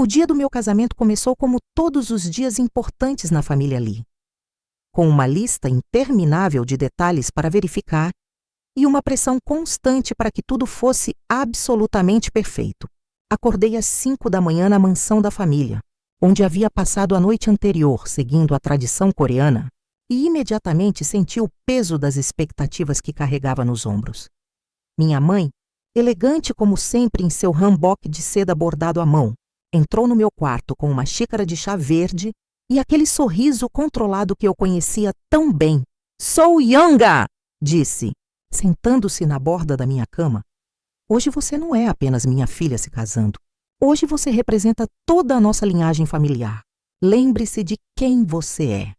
O dia do meu casamento começou como todos os dias importantes na família Lee, com uma lista interminável de detalhes para verificar e uma pressão constante para que tudo fosse absolutamente perfeito. Acordei às 5 da manhã na mansão da família, onde havia passado a noite anterior seguindo a tradição coreana, e imediatamente senti o peso das expectativas que carregava nos ombros. Minha mãe, elegante como sempre em seu hanbok de seda bordado à mão, entrou no meu quarto com uma xícara de chá verde e aquele sorriso controlado que eu conhecia tão bem. "Sou Yanga!" disse, sentando-se na borda da minha cama. "Hoje você não é apenas minha filha se casando. Hoje você representa toda a nossa linhagem familiar. Lembre-se de quem você é."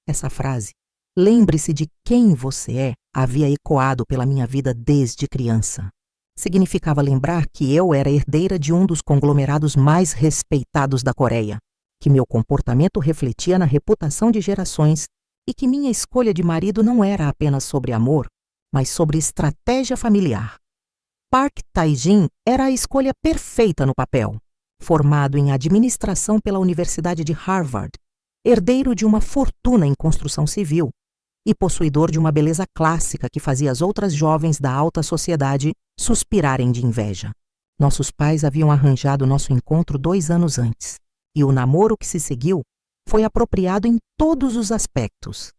Essa frase, "lembre-se de quem você é", havia ecoado pela minha vida desde criança. Significava lembrar que eu era herdeira de um dos conglomerados mais respeitados da Coreia, que meu comportamento refletia na reputação de gerações e que minha escolha de marido não era apenas sobre amor, mas sobre estratégia familiar. Park Tae-jin era a escolha perfeita no papel. Formado em administração pela Universidade de Harvard, herdeiro de uma fortuna em construção civil e possuidor de uma beleza clássica que fazia as outras jovens da alta sociedade suspirarem de inveja. Nossos pais haviam arranjado nosso encontro 2 anos antes, e o namoro que se seguiu foi apropriado em todos os aspectos.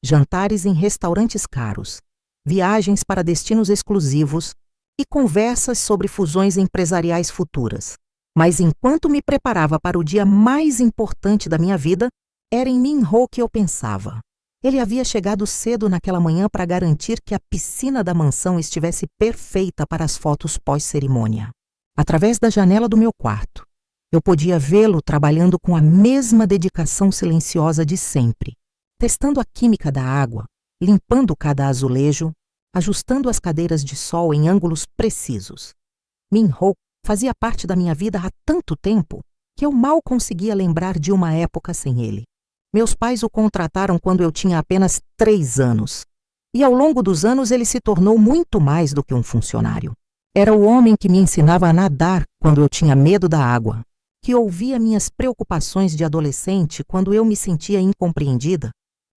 Jantares em restaurantes caros, viagens para destinos exclusivos e conversas sobre fusões empresariais futuras. Mas enquanto me preparava para o dia mais importante da minha vida, era em Min-ho que eu pensava. Ele havia chegado cedo naquela manhã para garantir que a piscina da mansão estivesse perfeita para as fotos pós-cerimônia. Através da janela do meu quarto, eu podia vê-lo trabalhando com a mesma dedicação silenciosa de sempre, testando a química da água, limpando cada azulejo, ajustando as cadeiras de sol em ângulos precisos. Min-ho fazia parte da minha vida há tanto tempo que eu mal conseguia lembrar de uma época sem ele. Meus pais o contrataram quando eu tinha apenas 3 anos, e ao longo dos anos ele se tornou muito mais do que um funcionário. Era o homem que me ensinava a nadar quando eu tinha medo da água, que ouvia minhas preocupações de adolescente quando eu me sentia incompreendida,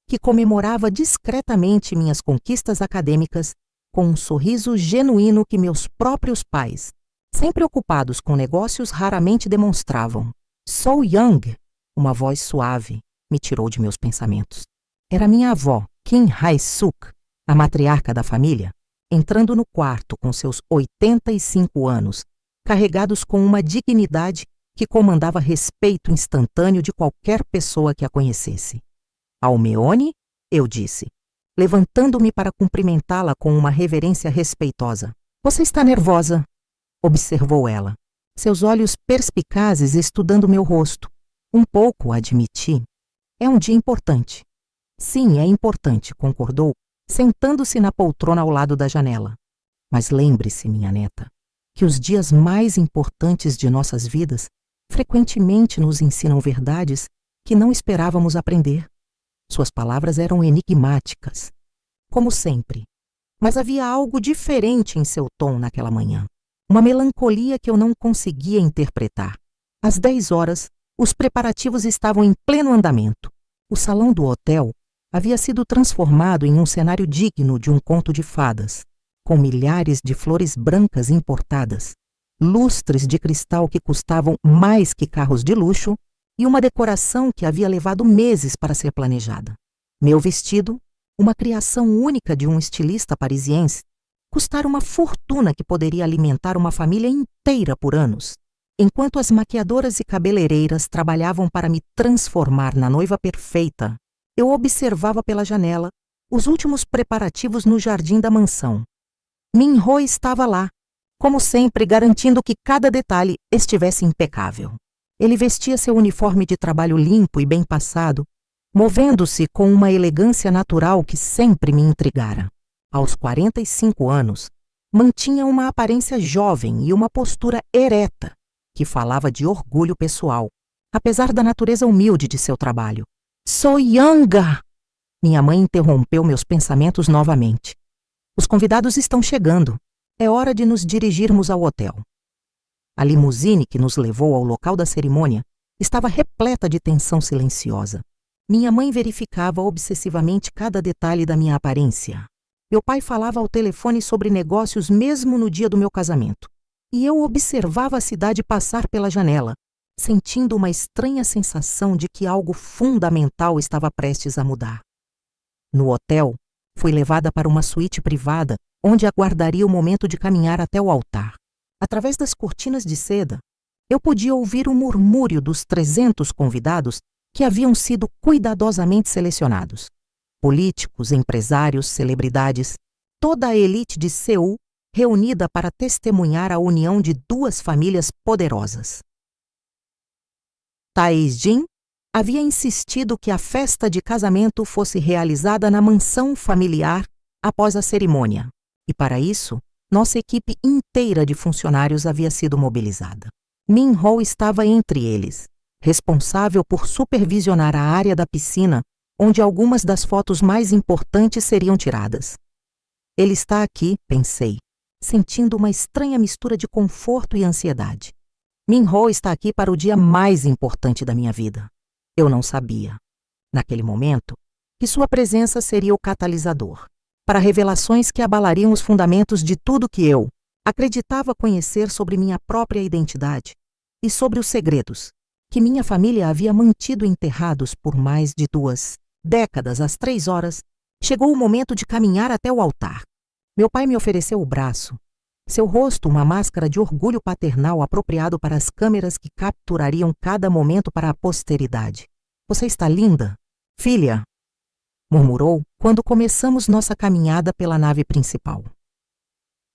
que comemorava discretamente minhas conquistas acadêmicas com um sorriso genuíno que meus próprios pais, sempre ocupados com negócios, raramente demonstravam. "Sou Young", uma voz suave, me tirou de meus pensamentos. Era minha avó, Kim Hae-suk, a matriarca da família, entrando no quarto com seus 85 anos, carregados com uma dignidade que comandava respeito instantâneo de qualquer pessoa que a conhecesse. "Almeone?", eu disse, levantando-me para cumprimentá-la com uma reverência respeitosa. "Você está nervosa?", observou ela, seus olhos perspicazes estudando meu rosto. "Um pouco", admiti. "É um dia importante." "Sim, é importante", concordou, sentando-se na poltrona ao lado da janela. "Mas lembre-se, minha neta, que os dias mais importantes de nossas vidas frequentemente nos ensinam verdades que não esperávamos aprender." Suas palavras eram enigmáticas, como sempre, mas havia algo diferente em seu tom naquela manhã. Uma melancolia que eu não conseguia interpretar. Às 10 horas, os preparativos estavam em pleno andamento. O salão do hotel havia sido transformado em um cenário digno de um conto de fadas, com milhares de flores brancas importadas, lustres de cristal que custavam mais que carros de luxo e uma decoração que havia levado meses para ser planejada. Meu vestido, uma criação única de um estilista parisiense, custara uma fortuna que poderia alimentar uma família inteira por anos. Enquanto as maquiadoras e cabeleireiras trabalhavam para me transformar na noiva perfeita, eu observava pela janela os últimos preparativos no jardim da mansão. Min-ho estava lá, como sempre, garantindo que cada detalhe estivesse impecável. Ele vestia seu uniforme de trabalho limpo e bem passado, movendo-se com uma elegância natural que sempre me intrigara. Aos 45 anos, mantinha uma aparência jovem e uma postura ereta, que falava de orgulho pessoal, apesar da natureza humilde de seu trabalho. "Sou Yanga!" Minha mãe interrompeu meus pensamentos novamente. "Os convidados estão chegando. É hora de nos dirigirmos ao hotel." A limusine que nos levou ao local da cerimônia estava repleta de tensão silenciosa. Minha mãe verificava obsessivamente cada detalhe da minha aparência. Meu pai falava ao telefone sobre negócios mesmo no dia do meu casamento. E eu observava a cidade passar pela janela, sentindo uma estranha sensação de que algo fundamental estava prestes a mudar. No hotel, fui levada para uma suíte privada, onde aguardaria o momento de caminhar até o altar. Através das cortinas de seda, eu podia ouvir o murmúrio dos 300 convidados que haviam sido cuidadosamente selecionados. Políticos, empresários, celebridades, toda a elite de Seul reunida para testemunhar a união de duas famílias poderosas. Tae-jin havia insistido que a festa de casamento fosse realizada na mansão familiar após a cerimônia, e para isso, nossa equipe inteira de funcionários havia sido mobilizada. Min-ho estava entre eles, responsável por supervisionar a área da piscina onde algumas das fotos mais importantes seriam tiradas. Ele está aqui, pensei, sentindo uma estranha mistura de conforto e ansiedade. Min-ho está aqui para o dia mais importante da minha vida. Eu não sabia, naquele momento, que sua presença seria o catalisador para revelações que abalariam os fundamentos de tudo que eu acreditava conhecer sobre minha própria identidade e sobre os segredos que minha família havia mantido enterrados por mais de 2 décadas. Às 3 horas, chegou o momento de caminhar até o altar. Meu pai me ofereceu o braço, seu rosto uma máscara de orgulho paternal apropriado para as câmeras que capturariam cada momento para a posteridade. Você está linda, filha, murmurou quando começamos nossa caminhada pela nave principal.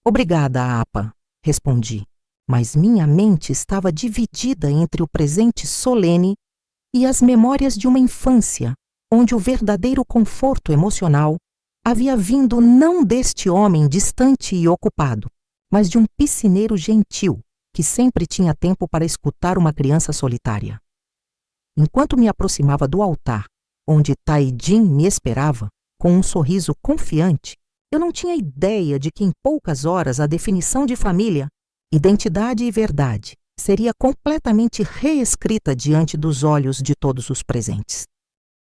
Obrigada, Apa, respondi, mas minha mente estava dividida entre o presente solene e as memórias de uma infância, onde o verdadeiro conforto emocional havia vindo não deste homem distante e ocupado, mas de um piscineiro gentil que sempre tinha tempo para escutar uma criança solitária. Enquanto me aproximava do altar, onde Tae-jin me esperava, com um sorriso confiante, eu não tinha ideia de que em poucas horas a definição de família, identidade e verdade seria completamente reescrita diante dos olhos de todos os presentes.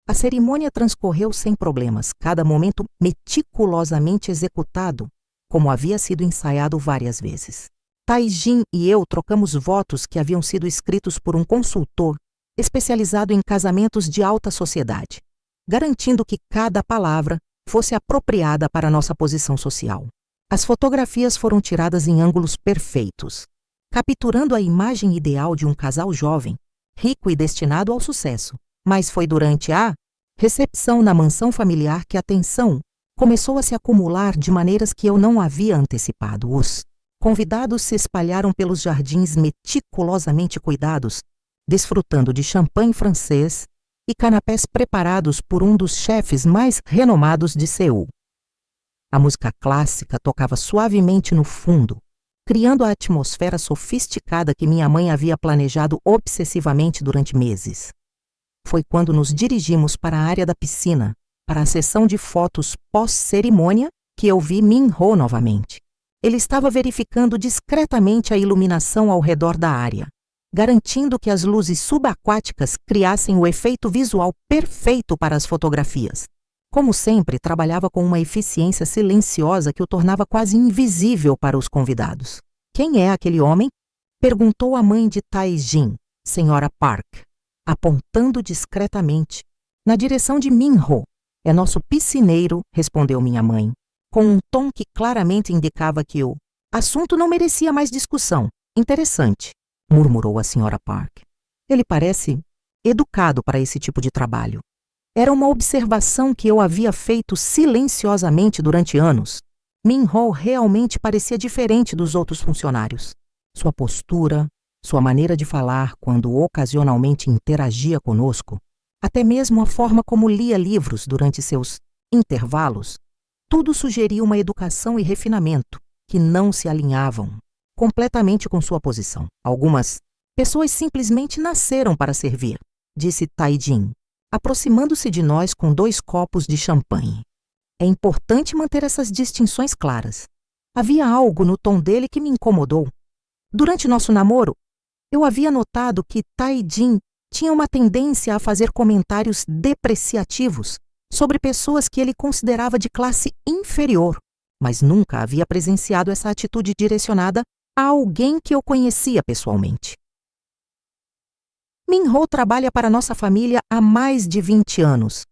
A cerimônia transcorreu sem problemas, cada momento meticulosamente executado, como havia sido ensaiado várias vezes. Tae-jin e eu trocamos votos que haviam sido escritos por um consultor especializado em casamentos de alta sociedade, garantindo que cada palavra fosse apropriada para nossa posição social. As fotografias foram tiradas em ângulos perfeitos, capturando a imagem ideal de um casal jovem, rico e destinado ao sucesso. Mas foi durante a recepção na mansão familiar que a tensão começou a se acumular de maneiras que eu não havia antecipado. Os convidados se espalharam pelos jardins meticulosamente cuidados, desfrutando de champanhe francês e canapés preparados por um dos chefes mais renomados de Seul. A música clássica tocava suavemente no fundo, criando a atmosfera sofisticada que minha mãe havia planejado obsessivamente durante meses. Foi quando nos dirigimos para a área da piscina, para a sessão de fotos pós-cerimônia, que eu vi Min-ho novamente. Ele estava verificando discretamente a iluminação ao redor da área, garantindo que as luzes subaquáticas criassem o efeito visual perfeito para as fotografias. Como sempre, trabalhava com uma eficiência silenciosa que o tornava quase invisível para os convidados. Quem é aquele homem? Perguntou a mãe de Tae-jin, senhora Park, apontando discretamente na direção de Min-ho. É nosso piscineiro, respondeu minha mãe, com um tom que claramente indicava que o assunto não merecia mais discussão. Interessante, murmurou a senhora Park. Ele parece educado para esse tipo de trabalho. Era uma observação que eu havia feito silenciosamente durante anos. Min-ho realmente parecia diferente dos outros funcionários. Sua postura, sua maneira de falar quando ocasionalmente interagia conosco, até mesmo a forma como lia livros durante seus intervalos, tudo sugeria uma educação e refinamento que não se alinhavam completamente com sua posição. Algumas pessoas simplesmente nasceram para servir, disse Tae-jin, aproximando-se de nós com 2 copos de champanhe. É importante manter essas distinções claras. Havia algo no tom dele que me incomodou. Durante nosso namoro, eu havia notado que Tae-jin tinha uma tendência a fazer comentários depreciativos sobre pessoas que ele considerava de classe inferior, mas nunca havia presenciado essa atitude direcionada a alguém que eu conhecia pessoalmente. Min-ho trabalha para nossa família há mais de 20 anos,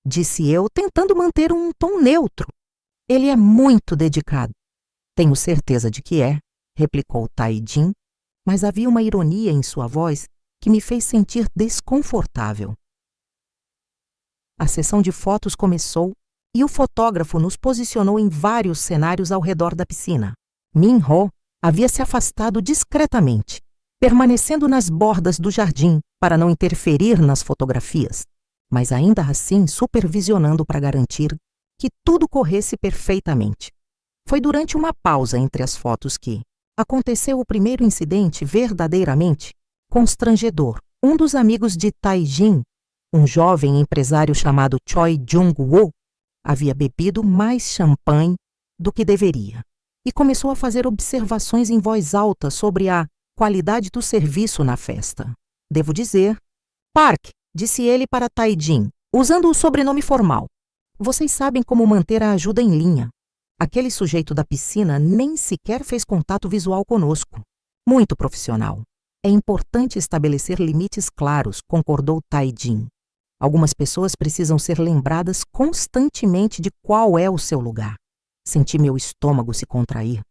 disse eu, tentando manter um tom neutro. Ele é muito dedicado. Tenho certeza de que é, replicou Tae-jin, mas havia uma ironia em sua voz que me fez sentir desconfortável. A sessão de fotos começou e o fotógrafo nos posicionou em vários cenários ao redor da piscina. Min-ho havia se afastado discretamente, permanecendo nas bordas do jardim para não interferir nas fotografias, mas ainda assim supervisionando para garantir que tudo corresse perfeitamente. Foi durante uma pausa entre as fotos que aconteceu o primeiro incidente verdadeiramente constrangedor. Um dos amigos de Tae-jin, um jovem empresário chamado Choi Jung-woo, havia bebido mais champanhe do que deveria e começou a fazer observações em voz alta sobre a qualidade do serviço na festa. Devo dizer, Park, disse ele para Tae-jin, usando o sobrenome formal. Vocês sabem como manter a ajuda em linha. Aquele sujeito da piscina nem sequer fez contato visual conosco. Muito profissional. É importante estabelecer limites claros, concordou Tae-jin. Algumas pessoas precisam ser lembradas constantemente de qual é o seu lugar. Senti meu estômago se contrair.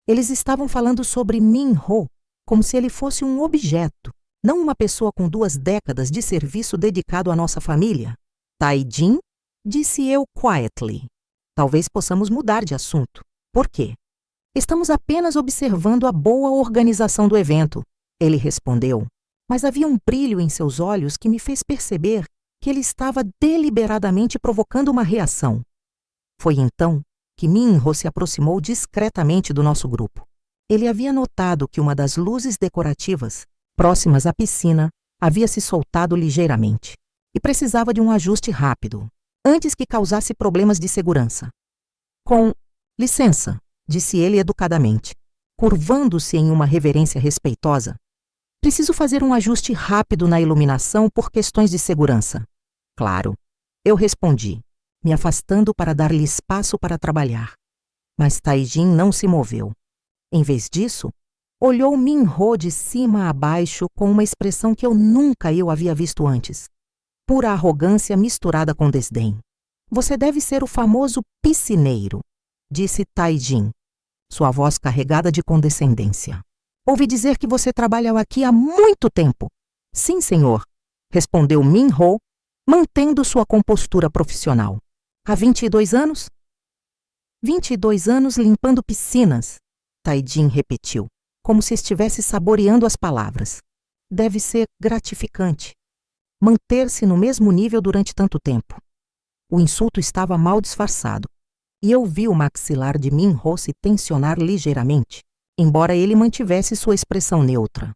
Eles estavam falando sobre Min-ho, como se ele fosse um objeto, não uma pessoa com 2 décadas de serviço dedicado à nossa família. Tae-jin, disse eu quietly. Talvez possamos mudar de assunto. Por quê? Estamos apenas observando a boa organização do evento, ele respondeu, mas havia um brilho em seus olhos que me fez perceber que ele estava deliberadamente provocando uma reação. Foi então que Min-ho se aproximou discretamente do nosso grupo. Ele havia notado que uma das luzes decorativas, próximas à piscina, havia se soltado ligeiramente e precisava de um ajuste rápido, antes que causasse problemas de segurança. Com licença, disse ele educadamente, curvando-se em uma reverência respeitosa. Preciso fazer um ajuste rápido na iluminação por questões de segurança. Claro, eu respondi, me afastando para dar-lhe espaço para trabalhar. Mas Tae-jin não se moveu. Em vez disso, olhou Min-ho de cima a baixo com uma expressão que eu nunca havia visto antes. Pura arrogância misturada com desdém. Você deve ser o famoso piscineiro, disse Tae-jin, sua voz carregada de condescendência. Ouvi dizer que você trabalha aqui há muito tempo. Sim, senhor, respondeu Min-ho, mantendo sua compostura profissional. Há 22 anos? 22 anos limpando piscinas, Tae-jin repetiu, como se estivesse saboreando as palavras. Deve ser gratificante. Manter-se no mesmo nível durante tanto tempo. O insulto estava mal disfarçado, e eu vi o maxilar de Min-ho se tensionar ligeiramente, embora ele mantivesse sua expressão neutra.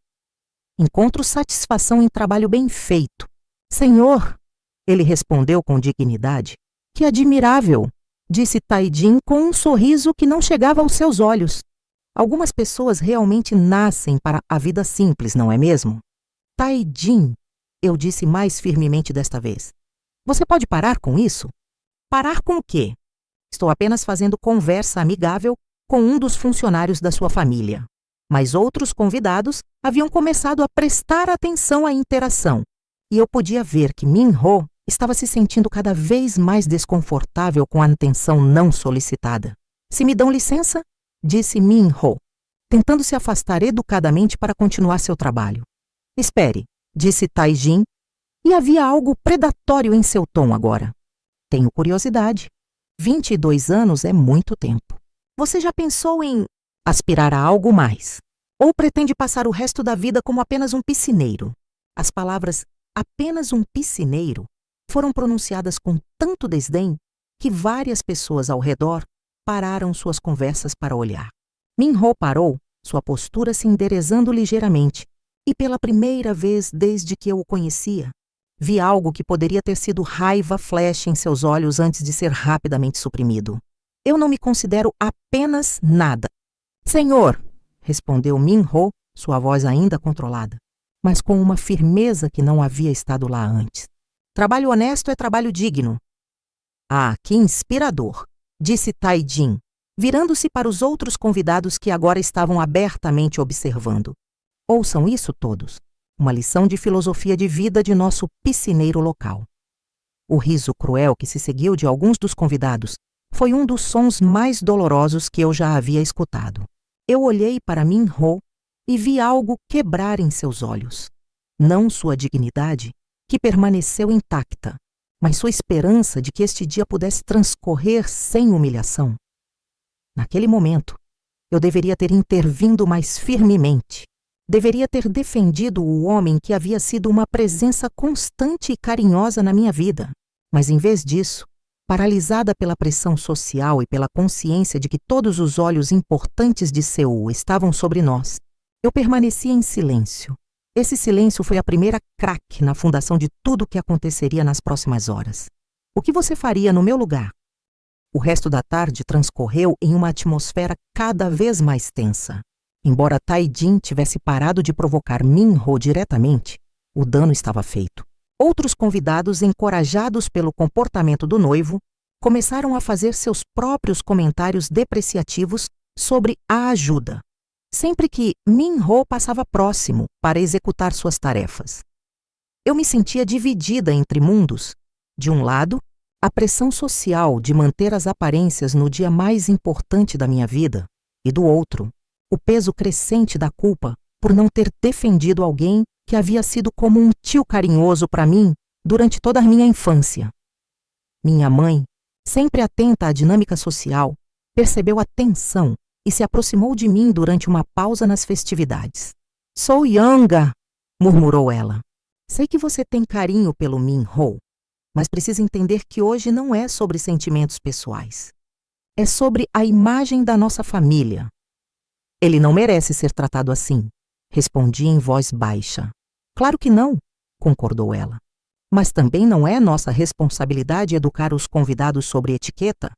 Encontro satisfação em trabalho bem feito. Senhor, ele respondeu com dignidade. Que admirável, disse Tae-jin com um sorriso que não chegava aos seus olhos. Algumas pessoas realmente nascem para a vida simples, não é mesmo? Tae-jin, eu disse mais firmemente desta vez. Você pode parar com isso? Parar com o quê? Estou apenas fazendo conversa amigável com um dos funcionários da sua família. Mas outros convidados haviam começado a prestar atenção à interação, e eu podia ver que Min-ho estava se sentindo cada vez mais desconfortável com a atenção não solicitada. Se me dão licença, disse Min-ho, tentando se afastar educadamente para continuar seu trabalho. Espere, disse Tae-jin, e havia algo predatório em seu tom agora. Tenho curiosidade. 22 anos é muito tempo. Você já pensou em aspirar a algo mais? Ou pretende passar o resto da vida como apenas um piscineiro? As palavras apenas um piscineiro foram pronunciadas com tanto desdém que várias pessoas ao redor pararam suas conversas para olhar. Min-ho parou, sua postura se enderezando ligeiramente, e pela primeira vez desde que eu o conhecia, vi algo que poderia ter sido raiva flash em seus olhos antes de ser rapidamente suprimido. Eu não me considero apenas nada. Senhor, respondeu Min-ho, sua voz ainda controlada, mas com uma firmeza que não havia estado lá antes. Trabalho honesto é trabalho digno. Ah, que inspirador, disse Tai-jin, virando-se para os outros convidados que agora estavam abertamente observando. Ouçam isso todos. Uma lição de filosofia de vida de nosso piscineiro local. O riso cruel que se seguiu de alguns dos convidados foi um dos sons mais dolorosos que eu já havia escutado. Eu olhei para Min-ho e vi algo quebrar em seus olhos. Não sua dignidade, que permaneceu intacta, mas sua esperança de que este dia pudesse transcorrer sem humilhação. Naquele momento, eu deveria ter intervindo mais firmemente. Deveria ter defendido o homem que havia sido uma presença constante e carinhosa na minha vida. Mas, em vez disso, paralisada pela pressão social e pela consciência de que todos os olhos importantes de Seul estavam sobre nós, eu permaneci em silêncio. Esse silêncio foi a primeira craque na fundação de tudo o que aconteceria nas próximas horas. O que você faria no meu lugar? O resto da tarde transcorreu em uma atmosfera cada vez mais tensa. Embora Tai-jin tivesse parado de provocar Min-ho diretamente, o dano estava feito. Outros convidados, encorajados pelo comportamento do noivo, começaram a fazer seus próprios comentários depreciativos sobre a ajuda, sempre que Min-ho passava próximo para executar suas tarefas. Eu me sentia dividida entre mundos. De um lado, a pressão social de manter as aparências no dia mais importante da minha vida, e do outro, o peso crescente da culpa por não ter defendido alguém que havia sido como um tio carinhoso para mim durante toda a minha infância. Minha mãe, sempre atenta à dinâmica social, percebeu a tensão e se aproximou de mim durante uma pausa nas festividades. "Sou Yanga", murmurou ela. "Sei que você tem carinho pelo Min-ho, mas precisa entender que hoje não é sobre sentimentos pessoais. É sobre a imagem da nossa família." "Ele não merece ser tratado assim", respondi em voz baixa. "Claro que não", concordou ela. "Mas também não é nossa responsabilidade educar os convidados sobre etiqueta.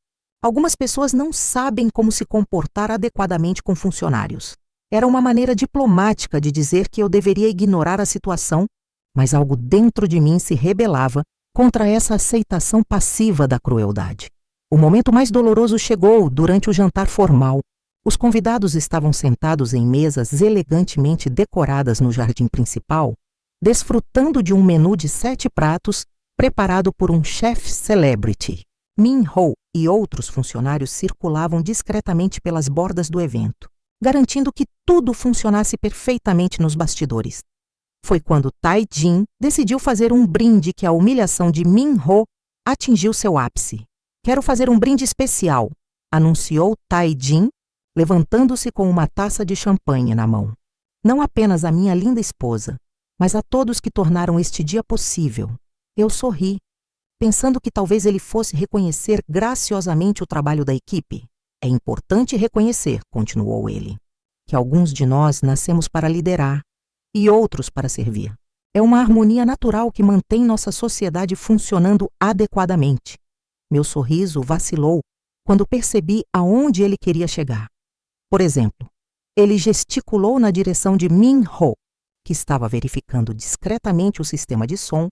Algumas pessoas não sabem como se comportar adequadamente com funcionários. Era uma maneira diplomática de dizer que eu deveria ignorar a situação, mas algo dentro de mim se rebelava contra essa aceitação passiva da crueldade. O momento mais doloroso chegou durante o jantar formal. Os convidados estavam sentados em mesas elegantemente decoradas no jardim principal, desfrutando de um menu de 7 pratos preparado por um chef celebrity. Min-ho e outros funcionários circulavam discretamente pelas bordas do evento, garantindo que tudo funcionasse perfeitamente nos bastidores. Foi quando Tai-jin decidiu fazer um brinde que a humilhação de Min-ho atingiu seu ápice. "Quero fazer um brinde especial", anunciou Tai-jin, levantando-se com uma taça de champanhe na mão. "Não apenas a minha linda esposa, mas a todos que tornaram este dia possível." Eu sorri, pensando que talvez ele fosse reconhecer graciosamente o trabalho da equipe. "É importante reconhecer", continuou ele, "que alguns de nós nascemos para liderar e outros para servir. É uma harmonia natural que mantém nossa sociedade funcionando adequadamente." Meu sorriso vacilou quando percebi aonde ele queria chegar. Por exemplo, ele gesticulou na direção de Min-ho, que estava verificando discretamente o sistema de som.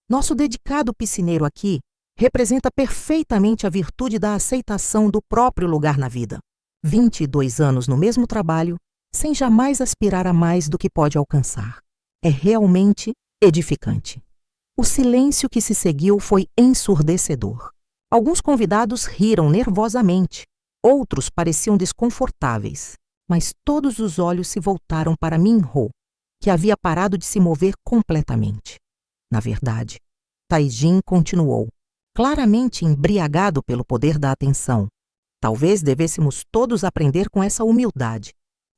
"Nosso dedicado piscineiro aqui representa perfeitamente a virtude da aceitação do próprio lugar na vida. 22 anos no mesmo trabalho, sem jamais aspirar a mais do que pode alcançar. É realmente edificante." O silêncio que se seguiu foi ensurdecedor. Alguns convidados riram nervosamente, outros pareciam desconfortáveis, mas todos os olhos se voltaram para Min-ho, que havia parado de se mover completamente. Na verdade, Tai-jin continuou, claramente embriagado pelo poder da atenção. "Talvez devêssemos todos aprender com essa humildade.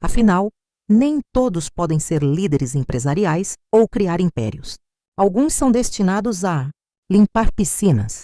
Afinal, nem todos podem ser líderes empresariais ou criar impérios. Alguns são destinados a limpar piscinas."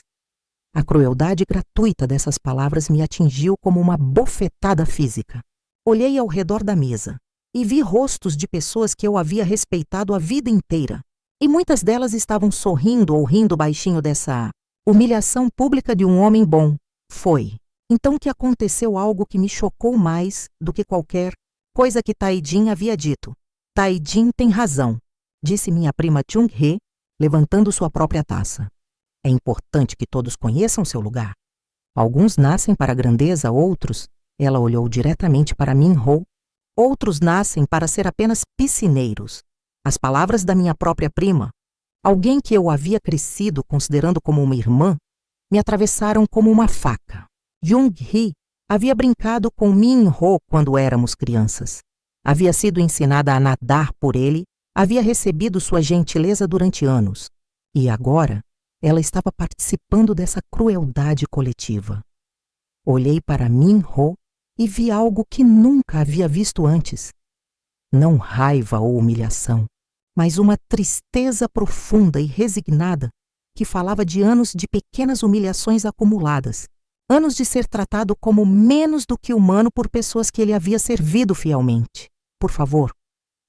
A crueldade gratuita dessas palavras me atingiu como uma bofetada física. Olhei ao redor da mesa e vi rostos de pessoas que eu havia respeitado a vida inteira, e muitas delas estavam sorrindo ou rindo baixinho dessa humilhação pública de um homem bom. Foi então que aconteceu algo que me chocou mais do que qualquer coisa que Taijin havia dito. Taijin tem razão, disse minha prima Chung-hee, levantando sua própria taça. É importante que todos conheçam seu lugar. Alguns nascem para a grandeza, outros, ela olhou diretamente para Min-ho, outros nascem para ser apenas piscineiros. As palavras da minha própria prima, alguém que eu havia crescido considerando como uma irmã, me atravessaram como uma faca. Jung-hee havia brincado com Min-ho quando éramos crianças. Havia sido ensinada a nadar por ele, havia recebido sua gentileza durante anos. E agora, ela estava participando dessa crueldade coletiva. Olhei para Min-ho e vi algo que nunca havia visto antes. Não raiva ou humilhação, mas uma tristeza profunda e resignada que falava de anos de pequenas humilhações acumuladas, anos de ser tratado como menos do que humano por pessoas que ele havia servido fielmente. Por favor,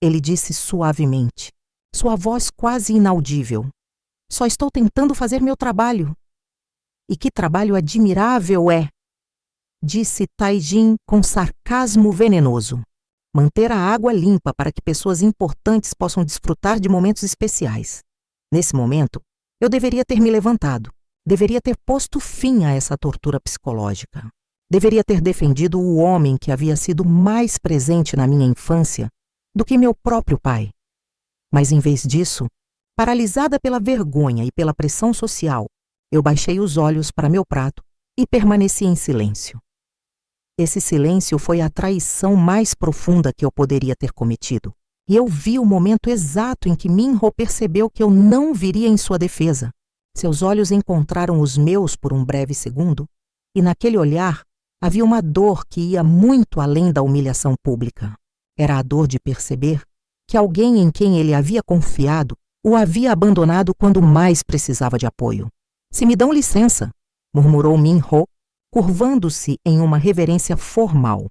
ele disse suavemente, sua voz quase inaudível. Só estou tentando fazer meu trabalho. E que trabalho admirável é, disse Taijin com sarcasmo venenoso. Manter a água limpa para que pessoas importantes possam desfrutar de momentos especiais. Nesse momento, eu deveria ter me levantado. Deveria ter posto fim a essa tortura psicológica. Deveria ter defendido o homem que havia sido mais presente na minha infância do que meu próprio pai. Mas em vez disso, paralisada pela vergonha e pela pressão social, eu baixei os olhos para meu prato e permaneci em silêncio. Esse silêncio foi a traição mais profunda que eu poderia ter cometido. E eu vi o momento exato em que Min-ho percebeu que eu não viria em sua defesa. Seus olhos encontraram os meus por um breve segundo, e naquele olhar havia uma dor que ia muito além da humilhação pública. Era a dor de perceber que alguém em quem ele havia confiado o havia abandonado quando mais precisava de apoio. Se me dão licença, murmurou Min-ho, curvando-se em uma reverência formal.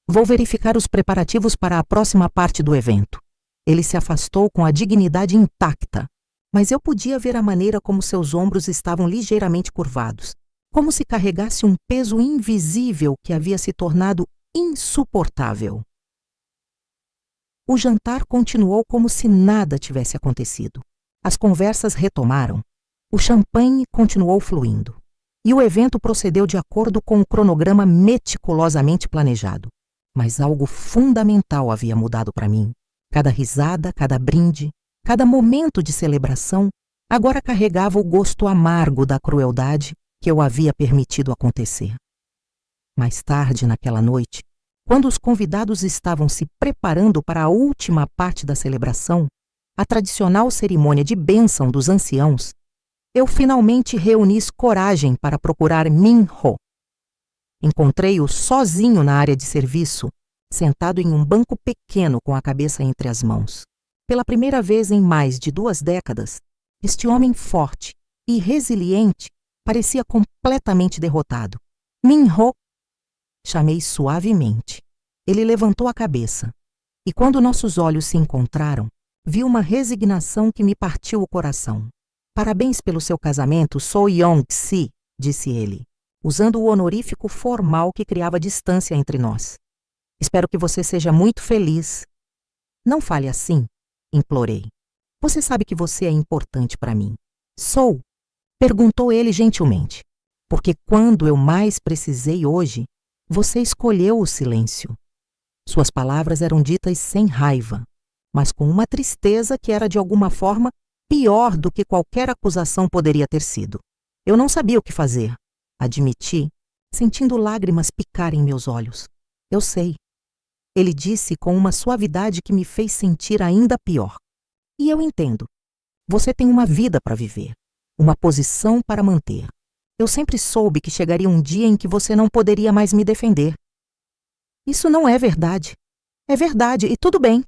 Vou verificar os preparativos para a próxima parte do evento. Ele se afastou com a dignidade intacta, mas eu podia ver a maneira como seus ombros estavam ligeiramente curvados, como se carregasse um peso invisível que havia se tornado insuportável. O jantar continuou como se nada tivesse acontecido. As conversas retomaram, o champanhe continuou fluindo, e o evento procedeu de acordo com o cronograma meticulosamente planejado. Mas algo fundamental havia mudado para mim. Cada risada, cada brinde, cada momento de celebração agora carregava o gosto amargo da crueldade que eu havia permitido acontecer. Mais tarde naquela noite, quando os convidados estavam se preparando para a última parte da celebração, a tradicional cerimônia de bênção dos anciãos, eu finalmente reuni coragem para procurar Min-ho. Encontrei-o sozinho na área de serviço, sentado em um banco pequeno com a cabeça entre as mãos. Pela primeira vez em mais de 2 décadas, este homem forte e resiliente parecia completamente derrotado. Min-ho! Chamei suavemente. Ele levantou a cabeça, e quando nossos olhos se encontraram, vi uma resignação que me partiu o coração. Parabéns pelo seu casamento, sou Yong-si, disse ele, usando o honorífico formal que criava distância entre nós. Espero que você seja muito feliz. Não fale assim, implorei. Você sabe que você é importante para mim. Sou? Perguntou ele gentilmente. Porque quando eu mais precisei hoje, você escolheu o silêncio. Suas palavras eram ditas sem raiva, mas com uma tristeza que era de alguma forma pior do que qualquer acusação poderia ter sido. Eu não sabia o que fazer, admiti, sentindo lágrimas picarem meus olhos. Eu sei. Ele disse com uma suavidade que me fez sentir ainda pior. E eu entendo. Você tem uma vida para viver, uma posição para manter. Eu sempre soube que chegaria um dia em que você não poderia mais me defender. Isso não é verdade. É verdade, e tudo bem.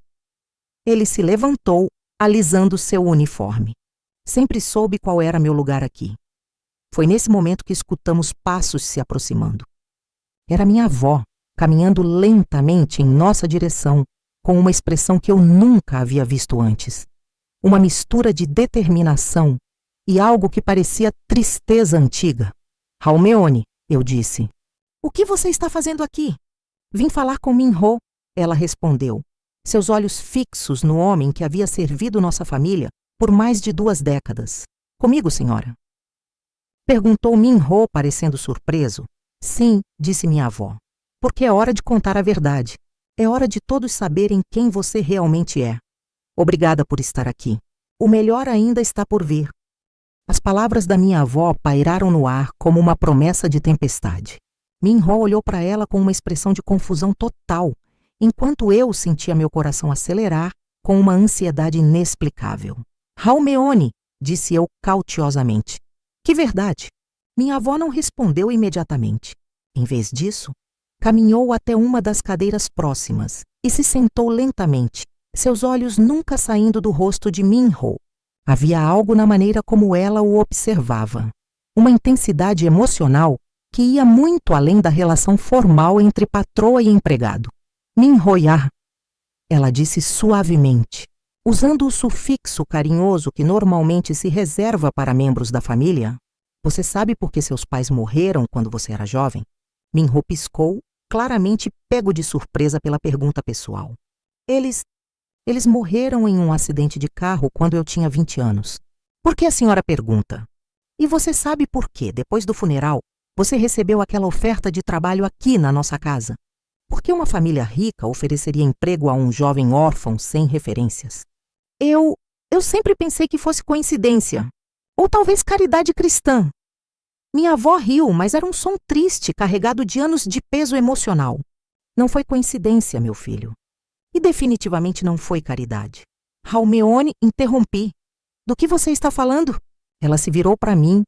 Ele se levantou, alisando seu uniforme. Sempre soube qual era meu lugar aqui. Foi nesse momento que escutamos passos se aproximando. Era minha avó, caminhando lentamente em nossa direção, com uma expressão que eu nunca havia visto antes. Uma mistura de determinação e algo que parecia tristeza antiga. Almeone, eu disse. O que você está fazendo aqui? Vim falar com Min-ho. Ela respondeu, seus olhos fixos no homem que havia servido nossa família por mais de 2 décadas. Comigo, senhora? Perguntou Min-ho, parecendo surpreso. Sim, disse minha avó, porque é hora de contar a verdade. É hora de todos saberem quem você realmente é. Obrigada por estar aqui. O melhor ainda está por vir. As palavras da minha avó pairaram no ar como uma promessa de tempestade. Min-ho olhou para ela com uma expressão de confusão total, enquanto eu sentia meu coração acelerar com uma ansiedade inexplicável. Haumeone, disse eu cautelosamente. Que verdade? Minha avó não respondeu imediatamente. Em vez disso, caminhou até uma das cadeiras próximas e se sentou lentamente, seus olhos nunca saindo do rosto de Min-ho. Havia algo na maneira como ela o observava. Uma intensidade emocional que ia muito além da relação formal entre patroa e empregado. Min-ho-ya, ela disse suavemente, usando o sufixo carinhoso que normalmente se reserva para membros da família. Você sabe por que seus pais morreram quando você era jovem? Min-ho piscou, claramente pego de surpresa pela pergunta pessoal. Eles morreram em um acidente de carro quando eu tinha 20 anos. Por que a senhora pergunta? E você sabe por que, depois do funeral, você recebeu aquela oferta de trabalho aqui na nossa casa? Por que uma família rica ofereceria emprego a um jovem órfão sem referências? Eu sempre pensei que fosse coincidência. Ou talvez caridade cristã. Minha avó riu, mas era um som triste, carregado de anos de peso emocional. Não foi coincidência, meu filho. E definitivamente não foi caridade. Haumeone, interrompi. Do que você está falando? Ela se virou para mim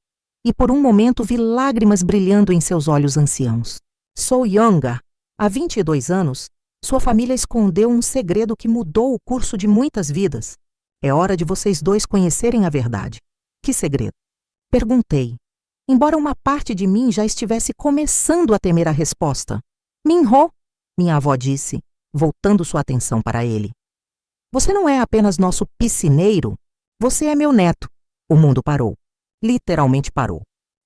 e por um momento vi lágrimas brilhando em seus olhos anciãos. Sou Yanga. Há 22 anos, sua família escondeu um segredo que mudou o curso de muitas vidas. É hora de vocês dois conhecerem a verdade. Que segredo? Perguntei, embora uma parte de mim já estivesse começando a temer a resposta. Min-ho, minha avó disse, voltando sua atenção para ele. Você não é apenas nosso piscineiro, você é meu neto. O mundo parou. Literalmente parou.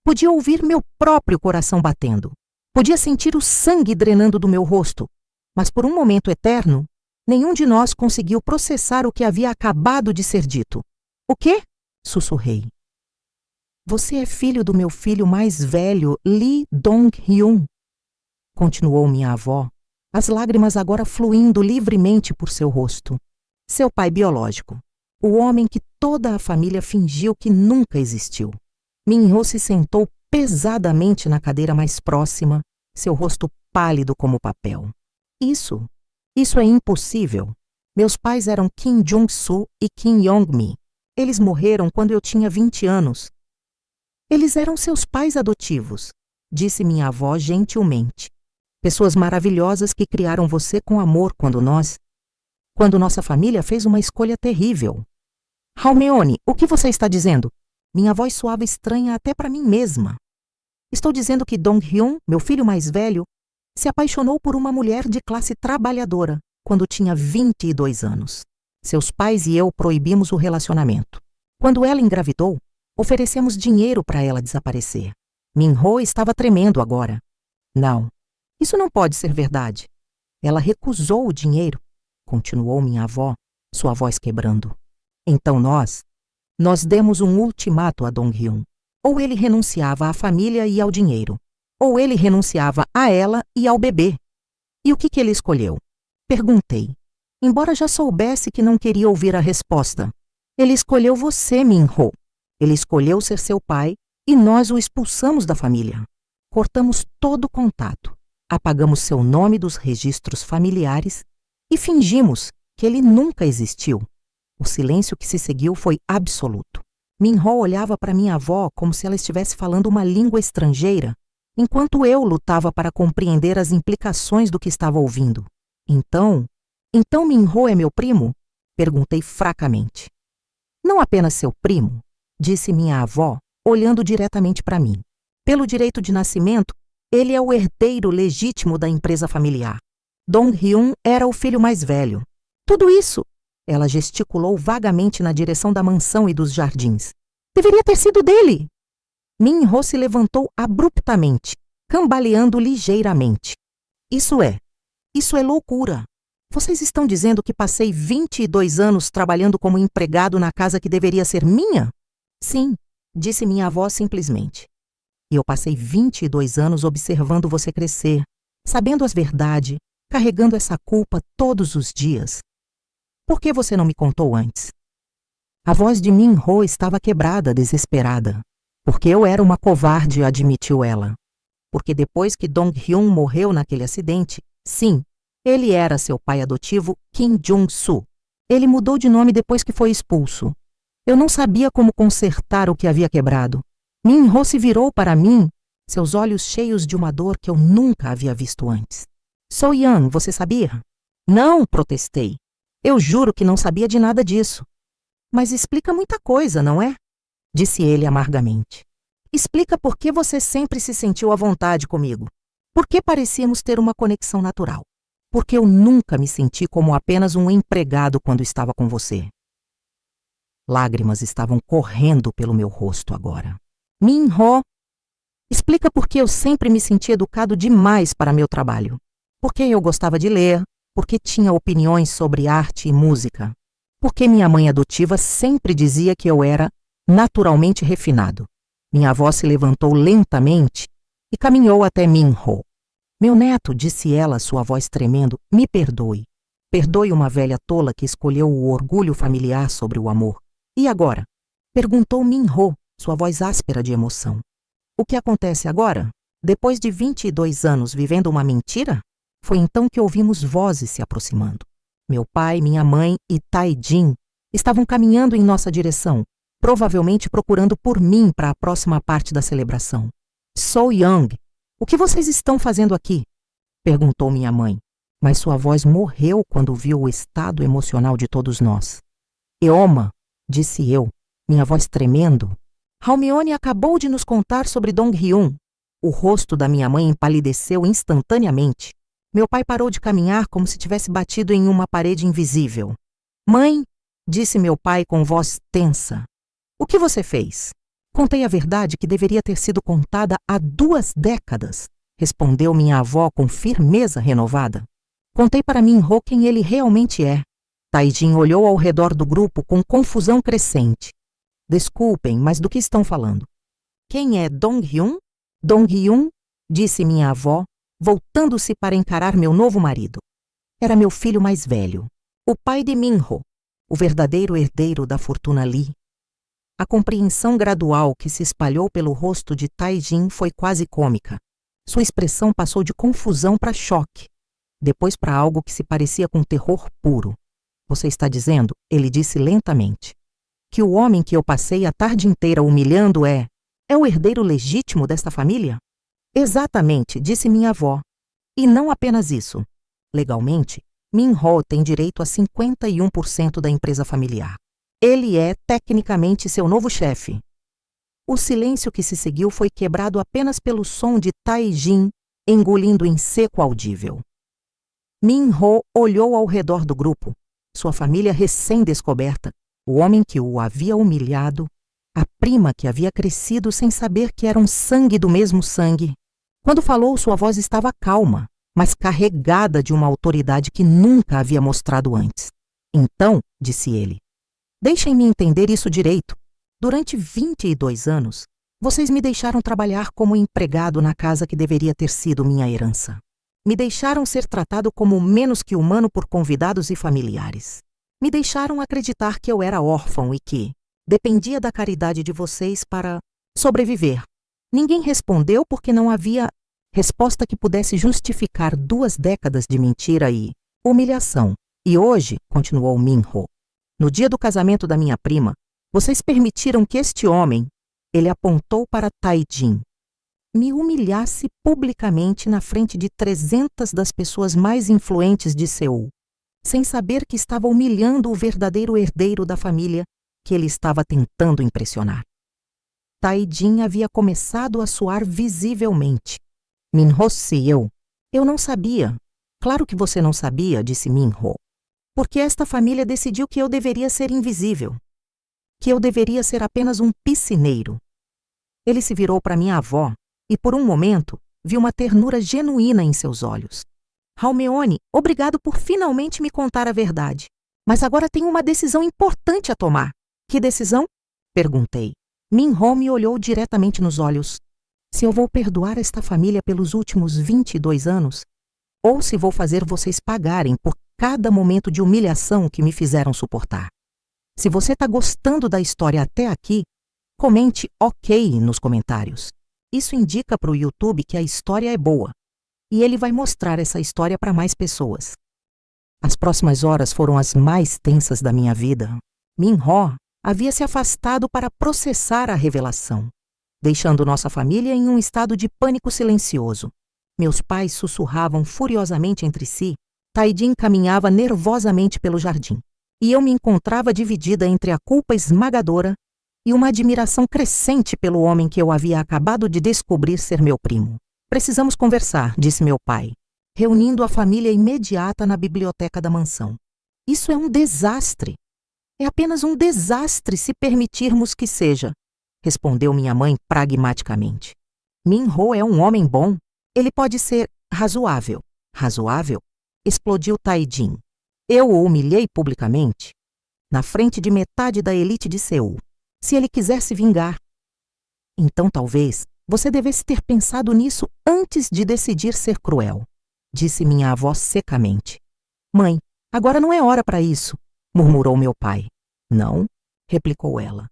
Podia ouvir meu próprio coração batendo. Podia sentir o sangue drenando do meu rosto. Mas por um momento eterno, nenhum de nós conseguiu processar o que havia acabado de ser dito. O quê? Sussurrei. Você é filho do meu filho mais velho, Lee Dong-hyun. Continuou minha avó, as lágrimas agora fluindo livremente por seu rosto. Seu pai biológico, o homem que toda a família fingiu que nunca existiu. Min-ho se sentou pesadamente na cadeira mais próxima, seu rosto pálido como papel. Isso é impossível. Meus pais eram Kim Jong-soo e Kim Yong-mi. Eles morreram quando eu tinha 20 anos. Eles eram seus pais adotivos, disse minha avó gentilmente. Pessoas maravilhosas que criaram você com amor quando nossa família fez uma escolha terrível. Haumeone, o que você está dizendo? Minha voz soava estranha até para mim mesma. Estou dizendo que Dong-hyun, meu filho mais velho, se apaixonou por uma mulher de classe trabalhadora quando tinha 22 anos. Seus pais e eu proibimos o relacionamento. Quando ela engravidou, oferecemos dinheiro para ela desaparecer. Min-ho estava tremendo agora. Não, isso não pode ser verdade. Ela recusou o dinheiro, continuou minha avó, sua voz quebrando. Então nós demos um ultimato a Dong-hyun. Ou ele renunciava à família e ao dinheiro, ou ele renunciava a ela e ao bebê. E o que ele escolheu? Perguntei, embora já soubesse que não queria ouvir a resposta. Ele escolheu você, Min-ho. Ele escolheu ser seu pai e nós o expulsamos da família. Cortamos todo o contato, apagamos seu nome dos registros familiares e fingimos que ele nunca existiu. O silêncio que se seguiu foi absoluto. Min-ho olhava para minha avó como se ela estivesse falando uma língua estrangeira, enquanto eu lutava para compreender as implicações do que estava ouvindo. Então Min-ho é meu primo? Perguntei fracamente. Não apenas seu primo, disse minha avó, olhando diretamente para mim. Pelo direito de nascimento, ele é o herdeiro legítimo da empresa familiar. Dong-hyun era o filho mais velho. Tudo isso, ela gesticulou vagamente na direção da mansão e dos jardins. Deveria ter sido dele. Min-ho se levantou abruptamente, cambaleando ligeiramente. Isso é loucura. Vocês estão dizendo que passei 22 anos trabalhando como empregado na casa que deveria ser minha? Sim, disse minha avó simplesmente. E eu passei 22 anos observando você crescer, sabendo as verdades, carregando essa culpa todos os dias. Por que você não me contou antes? A voz de Min-ho estava quebrada, desesperada. Porque eu era uma covarde, admitiu ela. Porque depois que Dong-hyun morreu naquele acidente, sim, ele era seu pai adotivo, Kim Jung-soo. Ele mudou de nome depois que foi expulso. Eu não sabia como consertar o que havia quebrado. Min-ho se virou para mim, seus olhos cheios de uma dor que eu nunca havia visto antes. So-young, você sabia? Não, protestei. Eu juro que não sabia de nada disso. Mas explica muita coisa, não é? Disse ele amargamente. Explica por que você sempre se sentiu à vontade comigo. Por que parecíamos ter uma conexão natural? Porque eu nunca me senti como apenas um empregado quando estava com você. Lágrimas estavam correndo pelo meu rosto agora. Min-ho, explica por que eu sempre me senti educado demais para meu trabalho. Porque eu gostava de ler, porque tinha opiniões sobre arte e música. Porque minha mãe adotiva sempre dizia que eu era naturalmente refinado. Minha avó se levantou lentamente e caminhou até Min-ho. Meu neto, disse ela, sua voz tremendo, me perdoe. Perdoe uma velha tola que escolheu o orgulho familiar sobre o amor. E agora? Perguntou Min-ho, sua voz áspera de emoção. O que acontece agora? Depois de 22 anos vivendo uma mentira? Foi então que ouvimos vozes se aproximando. Meu pai, minha mãe e Tai-jin estavam caminhando em nossa direção, provavelmente procurando por mim para a próxima parte da celebração. So-young, o que vocês estão fazendo aqui? Perguntou minha mãe, mas sua voz morreu quando viu o estado emocional de todos nós. Eoma, disse eu, minha voz tremendo. Halmione acabou de nos contar sobre Dong-hyun. O rosto da minha mãe empalideceu instantaneamente. Meu pai parou de caminhar como se tivesse batido em uma parede invisível. Mãe, disse meu pai com voz tensa. O que você fez? Contei a verdade que deveria ter sido contada há 2 décadas, respondeu minha avó com firmeza renovada. Contei para Min-ho quem ele realmente é. Tai-jin olhou ao redor do grupo com confusão crescente. Desculpem, mas do que estão falando? Quem é Dong-hyun? Dong-hyun, disse minha avó, voltando-se para encarar meu novo marido. Era meu filho mais velho, o pai de Min-ho, o verdadeiro herdeiro da fortuna Lee. A compreensão gradual que se espalhou pelo rosto de Tai-jin foi quase cômica. Sua expressão passou de confusão para choque, depois para algo que se parecia com terror puro. Você está dizendo, ele disse lentamente, que o homem que eu passei a tarde inteira humilhando é o herdeiro legítimo desta família? Exatamente, disse minha avó. E não apenas isso. Legalmente, Min-ho tem direito a 51% da empresa familiar. Ele é, tecnicamente, seu novo chefe. O silêncio que se seguiu foi quebrado apenas pelo som de Tai-jin engolindo em seco audível. Min-ho olhou ao redor do grupo, sua família recém-descoberta, o homem que o havia humilhado, a prima que havia crescido sem saber que eram sangue do mesmo sangue. Quando falou, sua voz estava calma, mas carregada de uma autoridade que nunca havia mostrado antes. Então, disse ele, deixem-me entender isso direito. Durante 22 anos, vocês me deixaram trabalhar como empregado na casa que deveria ter sido minha herança. Me deixaram ser tratado como menos que humano por convidados e familiares. Me deixaram acreditar que eu era órfão e que dependia da caridade de vocês para sobreviver. Ninguém respondeu porque não havia resposta que pudesse justificar 2 décadas de mentira e humilhação. E hoje, continuou Min-ho, no dia do casamento da minha prima, vocês permitiram que este homem, ele apontou para Tai-jin, me humilhasse publicamente na frente de 300 das pessoas mais influentes de Seul, sem saber que estava humilhando o verdadeiro herdeiro da família que ele estava tentando impressionar. Tai-jin havia começado a suar visivelmente. Min-ho e eu não sabia. Claro que você não sabia, disse Min-ho. Porque esta família decidiu que eu deveria ser invisível. Que eu deveria ser apenas um piscineiro. Ele se virou para minha avó e, por um momento, vi uma ternura genuína em seus olhos. Almeone, obrigado por finalmente me contar a verdade. Mas agora tenho uma decisão importante a tomar. Que decisão? Perguntei. Min-ho me olhou diretamente nos olhos. Se eu vou perdoar esta família pelos últimos 22 anos, ou se vou fazer vocês pagarem por cada momento de humilhação que me fizeram suportar. Se você está gostando da história até aqui, comente OK nos comentários. Isso indica para o YouTube que a história é boa. E ele vai mostrar essa história para mais pessoas. As próximas horas foram as mais tensas da minha vida. Min-ho havia se afastado para processar a revelação, deixando nossa família em um estado de pânico silencioso. Meus pais sussurravam furiosamente entre si. Tae-jin caminhava nervosamente pelo jardim, e eu me encontrava dividida entre a culpa esmagadora e uma admiração crescente pelo homem que eu havia acabado de descobrir ser meu primo. Precisamos conversar, disse meu pai, reunindo a família imediata na biblioteca da mansão. Isso é um desastre. É apenas um desastre se permitirmos que seja, respondeu minha mãe pragmaticamente. Min-ho é um homem bom. Ele pode ser razoável. Razoável? Explodiu Tae-jin. Eu o humilhei publicamente, na frente de metade da elite de Seul. Se ele quiser se vingar. Então talvez você devesse ter pensado nisso antes de decidir ser cruel, disse minha avó secamente. Mãe, agora não é hora para isso, murmurou meu pai. Não, replicou ela.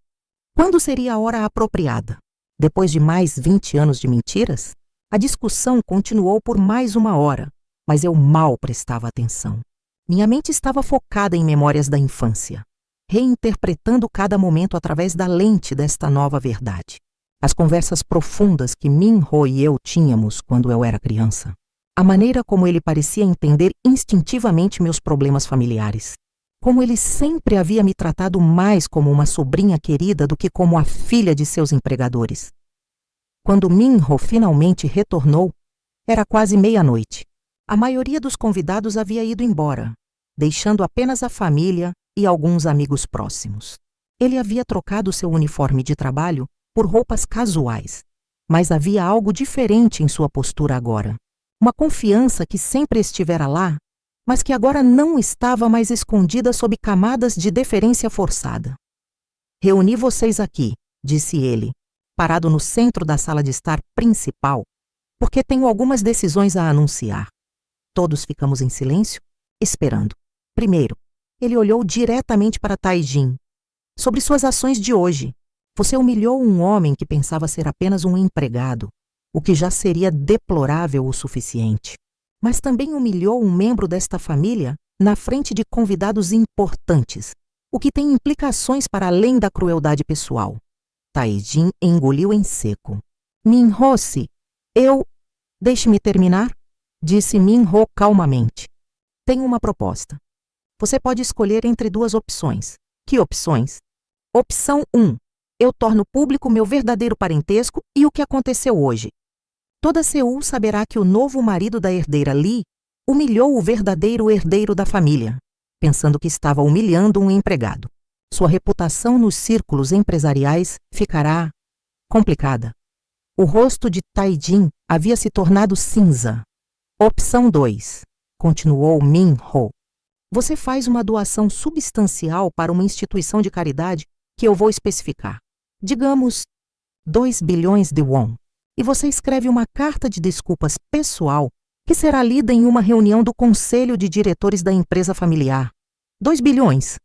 Quando seria a hora apropriada? Depois de mais 20 anos de mentiras? A discussão continuou por mais uma hora, mas eu mal prestava atenção. Minha mente estava focada em memórias da infância, reinterpretando cada momento através da lente desta nova verdade. As conversas profundas que Min-ho e eu tínhamos quando eu era criança. A maneira como ele parecia entender instintivamente meus problemas familiares. Como ele sempre havia me tratado mais como uma sobrinha querida do que como a filha de seus empregadores. Quando Min-ho finalmente retornou, era quase meia-noite. A maioria dos convidados havia ido embora, deixando apenas a família e alguns amigos próximos. Ele havia trocado seu uniforme de trabalho por roupas casuais, mas havia algo diferente em sua postura agora. Uma confiança que sempre estivera lá, mas que agora não estava mais escondida sob camadas de deferência forçada. Reuni vocês aqui, disse ele, parado no centro da sala de estar principal, porque tenho algumas decisões a anunciar. Todos ficamos em silêncio, esperando. Primeiro, ele olhou diretamente para Tae-jin. Sobre suas ações de hoje, você humilhou um homem que pensava ser apenas um empregado, o que já seria deplorável o suficiente. Mas também humilhou um membro desta família na frente de convidados importantes, o que tem implicações para além da crueldade pessoal. Tae-jin engoliu em seco. Min-ho-se, Deixe-me terminar, disse Min-ho calmamente. Tenho uma proposta. Você pode escolher entre duas opções. Que opções? Opção 1. Eu torno público meu verdadeiro parentesco e o que aconteceu hoje. Toda Seul saberá que o novo marido da herdeira Lee humilhou o verdadeiro herdeiro da família, pensando que estava humilhando um empregado. Sua reputação nos círculos empresariais ficará complicada. O rosto de Tae-jin havia se tornado cinza. Opção 2. Continuou Min-ho. Você faz uma doação substancial para uma instituição de caridade que eu vou especificar. Digamos, 2 bilhões de won. E você escreve uma carta de desculpas pessoal que será lida em uma reunião do conselho de diretores da empresa familiar. 2 bilhões,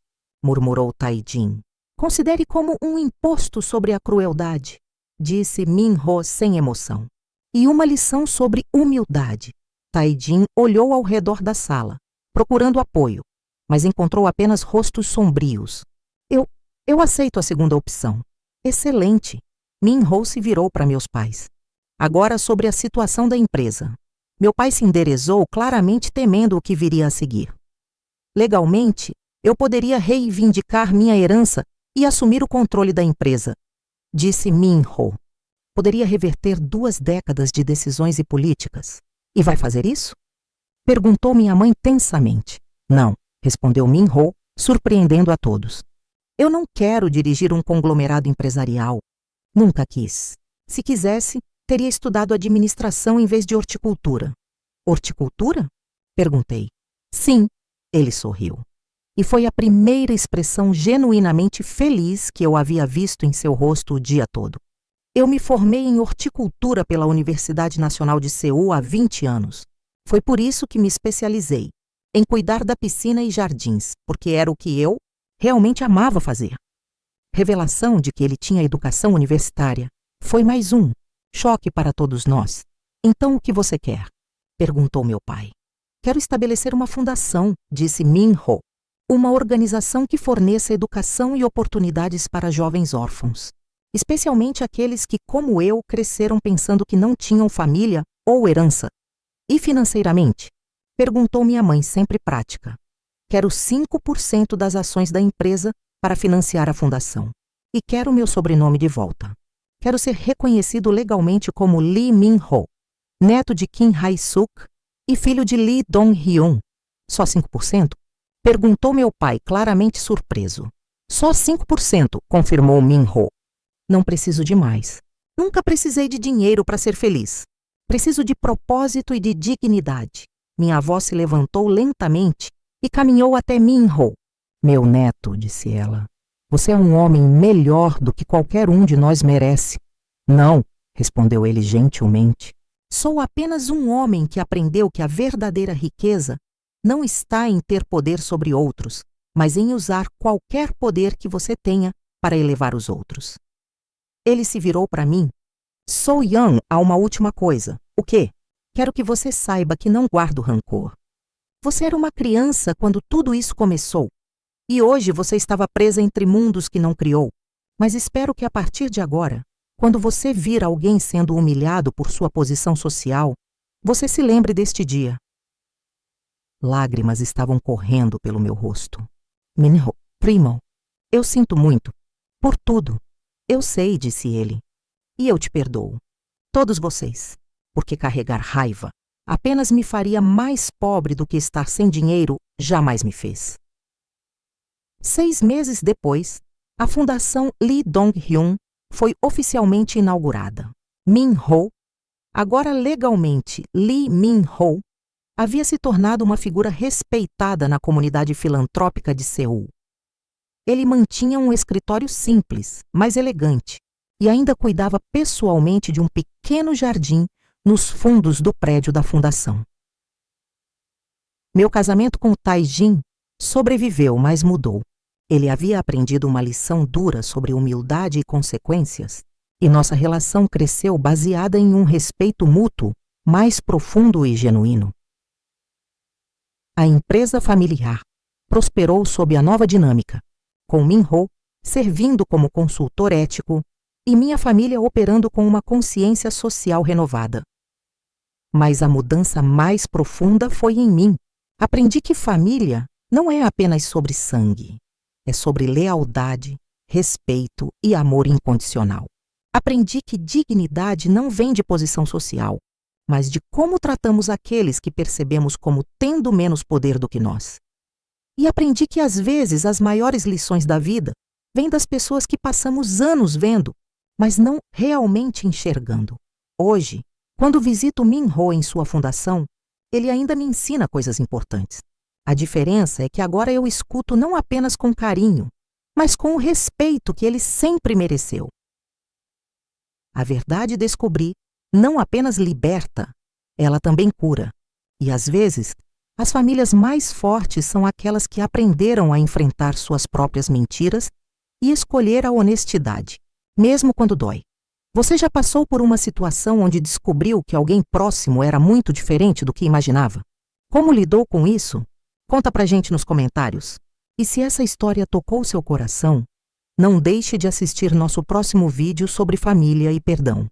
murmurou Tae-jin. Considere como um imposto sobre a crueldade, disse Min-ho sem emoção. E uma lição sobre humildade. Tae-jin olhou ao redor da sala, procurando apoio, mas encontrou apenas rostos sombrios. Eu aceito a segunda opção. Excelente. Min-ho se virou para meus pais. Agora sobre a situação da empresa. Meu pai se enderezou, claramente temendo o que viria a seguir. Legalmente, eu poderia reivindicar minha herança e assumir o controle da empresa, disse Min-ho. Poderia reverter 2 décadas de decisões e políticas. E vai fazer isso? Perguntou minha mãe tensamente. Não, respondeu Min-ho, surpreendendo a todos. Eu não quero dirigir um conglomerado empresarial. Nunca quis. Se quisesse, teria estudado administração em vez de horticultura. Horticultura? Perguntei. Sim, ele sorriu. E foi a primeira expressão genuinamente feliz que eu havia visto em seu rosto o dia todo. Eu me formei em horticultura pela Universidade Nacional de Seul há 20 anos. Foi por isso que me especializei em cuidar da piscina e jardins, porque era o que eu realmente amava fazer. Revelação de que ele tinha educação universitária foi mais um choque para todos nós. Então, o que você quer? Perguntou meu pai. Quero estabelecer uma fundação, disse Min-ho, uma organização que forneça educação e oportunidades para jovens órfãos, especialmente aqueles que, como eu, cresceram pensando que não tinham família ou herança. E financeiramente? Perguntou minha mãe, sempre prática. Quero 5% das ações da empresa para financiar a fundação. E quero meu sobrenome de volta. Quero ser reconhecido legalmente como Lee Min-ho, neto de Kim Hae-suk e filho de Lee Dong-hyun. Só 5%? Perguntou meu pai, claramente surpreso. Só 5%, confirmou Min-ho. Não preciso de mais. Nunca precisei de dinheiro para ser feliz. Preciso de propósito e de dignidade. Minha avó se levantou lentamente e caminhou até Min-ho. Meu neto, disse ela, você é um homem melhor do que qualquer um de nós merece. Não, respondeu ele gentilmente. Sou apenas um homem que aprendeu que a verdadeira riqueza não está em ter poder sobre outros, mas em usar qualquer poder que você tenha para elevar os outros. Ele se virou para mim. Sou Yang a uma última coisa. O quê? Quero que você saiba que não guardo rancor. Você era uma criança quando tudo isso começou. E hoje você estava presa entre mundos que não criou. Mas espero que a partir de agora, quando você vir alguém sendo humilhado por sua posição social, você se lembre deste dia. Lágrimas estavam correndo pelo meu rosto. Min-ho, primo, eu sinto muito. Por tudo. Eu sei, disse ele. E eu te perdoo. Todos vocês. Porque carregar raiva apenas me faria mais pobre do que estar sem dinheiro jamais me fez. 6 meses depois, a Fundação Lee Dong-hyun foi oficialmente inaugurada. Min-ho, agora legalmente Lee Min-ho, havia se tornado uma figura respeitada na comunidade filantrópica de Seul. Ele mantinha um escritório simples, mas elegante, e ainda cuidava pessoalmente de um pequeno jardim nos fundos do prédio da fundação. Meu casamento com Tai-jin sobreviveu, mas mudou. Ele havia aprendido uma lição dura sobre humildade e consequências, e nossa relação cresceu baseada em um respeito mútuo mais profundo e genuíno. A empresa familiar prosperou sob a nova dinâmica, com Min-ho servindo como consultor ético e minha família operando com uma consciência social renovada. Mas a mudança mais profunda foi em mim. Aprendi que família não é apenas sobre sangue. É sobre lealdade, respeito e amor incondicional. Aprendi que dignidade não vem de posição social, mas de como tratamos aqueles que percebemos como tendo menos poder do que nós. E aprendi que às vezes as maiores lições da vida vêm das pessoas que passamos anos vendo, mas não realmente enxergando. Hoje, quando visito Min-ho em sua fundação, ele ainda me ensina coisas importantes. A diferença é que agora eu escuto não apenas com carinho, mas com o respeito que ele sempre mereceu. A verdade descobri não apenas liberta, ela também cura. E às vezes, as famílias mais fortes são aquelas que aprenderam a enfrentar suas próprias mentiras e escolher a honestidade, mesmo quando dói. Você já passou por uma situação onde descobriu que alguém próximo era muito diferente do que imaginava? Como lidou com isso? Conta pra gente nos comentários. E se essa história tocou seu coração, não deixe de assistir nosso próximo vídeo sobre família e perdão.